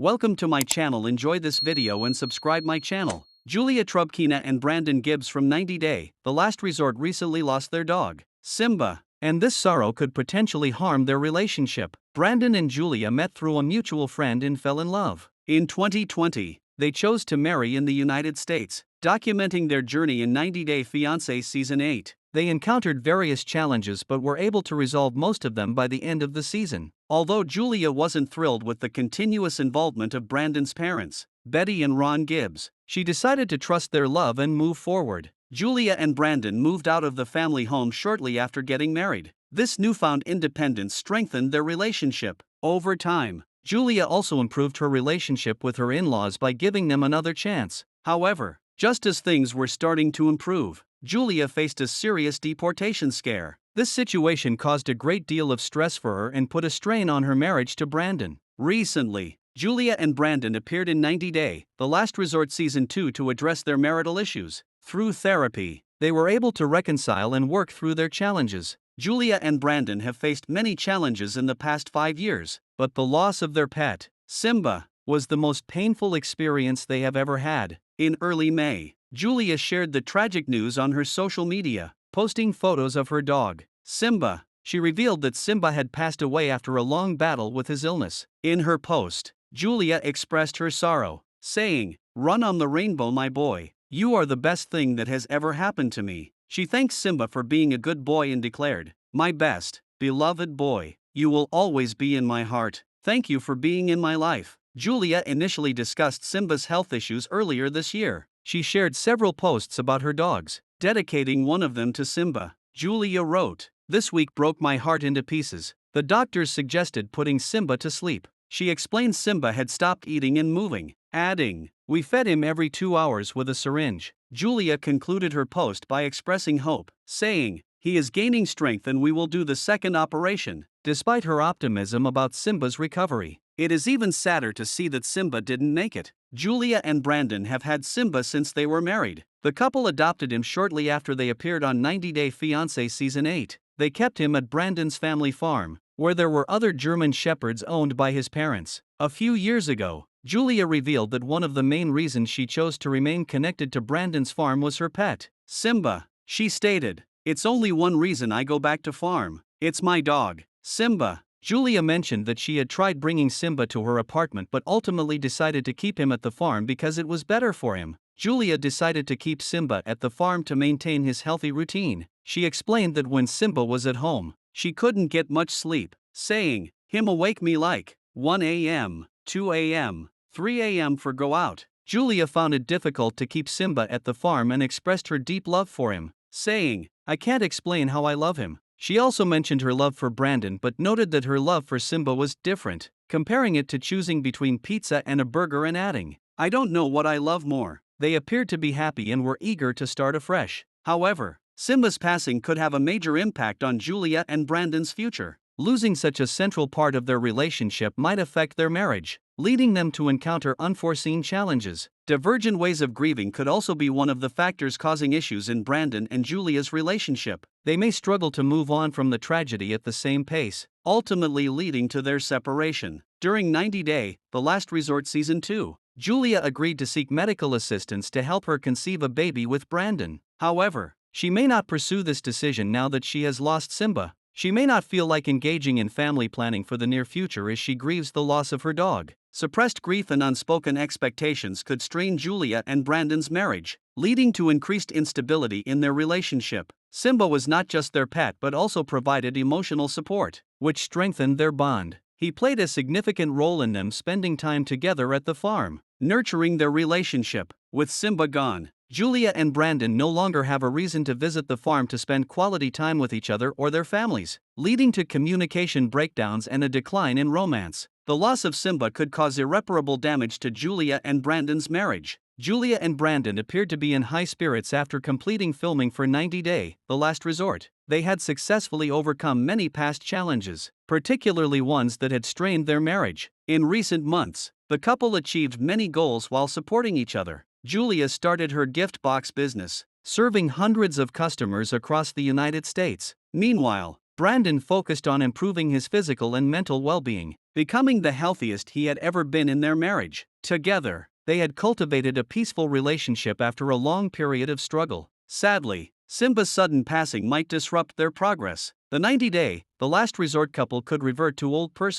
Welcome to my channel. Enjoy this video and subscribe my channel. Julia Trubkina and Brandon Gibbs from 90 Day, The Last Resort recently lost their dog, Simba, and this sorrow could potentially harm their relationship. Brandon and Julia met through a mutual friend and fell in love. In 2020, they chose to marry in the United States, documenting their journey in 90 Day Fiance Season 8. They encountered various challenges but were able to resolve most of them by the end of the season. Although Julia wasn't thrilled with the continuous involvement of Brandon's parents, Betty and Ron Gibbs, she decided to trust their love and move forward. Julia and Brandon moved out of the family home shortly after getting married. This newfound independence strengthened their relationship. Over time, Julia also improved her relationship with her in-laws by giving them another chance. However, just as things were starting to improve, Julia faced a serious deportation scare. This situation caused a great deal of stress for her and put a strain on her marriage to Brandon. Recently, Julia and Brandon appeared in 90 Day, The Last Resort Season 2 to address their marital issues. Through therapy, they were able to reconcile and work through their challenges. Julia and Brandon have faced many challenges in the past 5 years, but the loss of their pet, Simba, was the most painful experience they have ever had. In early May, Julia shared the tragic news on her social media, posting photos of her dog, Simba. She revealed that Simba had passed away after a long battle with his illness. In her post, Julia expressed her sorrow, saying, "Run on the rainbow, my boy. You are the best thing that has ever happened to me." She thanked Simba for being a good boy and declared, "My best, beloved boy, you will always be in my heart. Thank you for being in my life." Julia initially discussed Simba's health issues earlier this year. She shared several posts about her dogs, dedicating one of them to Simba. Julia wrote, "This week broke my heart into pieces. The doctors suggested putting Simba to sleep." She explained Simba had stopped eating and moving, adding, "We fed him every 2 hours with a syringe." Julia concluded her post by expressing hope, saying, "He is gaining strength and we will do the second operation." Despite her optimism about Simba's recovery, it is even sadder to see that Simba didn't make it. Julia and Brandon have had Simba since they were married. The couple adopted him shortly after they appeared on 90 Day Fiance Season 8. They kept him at Brandon's family farm, where there were other German shepherds owned by his parents. A few years ago, Julia revealed that one of the main reasons she chose to remain connected to Brandon's farm was her pet, Simba. She stated, "It's only one reason I go back to farm. It's my dog, Simba." Julia mentioned that she had tried bringing Simba to her apartment but ultimately decided to keep him at the farm because it was better for him. Julia decided to keep Simba at the farm to maintain his healthy routine. She explained that when Simba was at home, she couldn't get much sleep, saying, "Him awake me like 1 a.m., 2 a.m., 3 a.m. for go out." Julia found it difficult to keep Simba at the farm and expressed her deep love for him, saying, "I can't explain how I love him." She also mentioned her love for Brandon but noted that her love for Simba was different, comparing it to choosing between pizza and a burger and adding, "I don't know what I love more." They appeared to be happy and were eager to start afresh. However, Simba's passing could have a major impact on Julia and Brandon's future. Losing such a central part of their relationship might affect their marriage, leading them to encounter unforeseen challenges. Divergent ways of grieving could also be one of the factors causing issues in Brandon and Julia's relationship. They may struggle to move on from the tragedy at the same pace, ultimately leading to their separation. During 90 Day, The Last Resort Season 2, Julia agreed to seek medical assistance to help her conceive a baby with Brandon. However, she may not pursue this decision now that she has lost Simba. She may not feel like engaging in family planning for the near future as she grieves the loss of her dog. Suppressed grief and unspoken expectations could strain Julia and Brandon's marriage, leading to increased instability in their relationship. Simba was not just their pet but also provided emotional support, which strengthened their bond. He played a significant role in them spending time together at the farm, nurturing their relationship. With Simba gone, Julia and Brandon no longer have a reason to visit the farm to spend quality time with each other or their families, leading to communication breakdowns and a decline in romance. The loss of Simba could cause irreparable damage to Julia and Brandon's marriage. Julia and Brandon appeared to be in high spirits after completing filming for 90 Day, The Last Resort. They had successfully overcome many past challenges, particularly ones that had strained their marriage. In recent months, the couple achieved many goals while supporting each other. Julia started her gift box business, serving hundreds of customers across the United States. Meanwhile, Brandon focused on improving his physical and mental well-being, becoming the healthiest he had ever been in their marriage. Together, they had cultivated a peaceful relationship after a long period of struggle. Sadly, Simba's sudden passing might disrupt their progress. The 90-day, the last resort couple could revert to old personal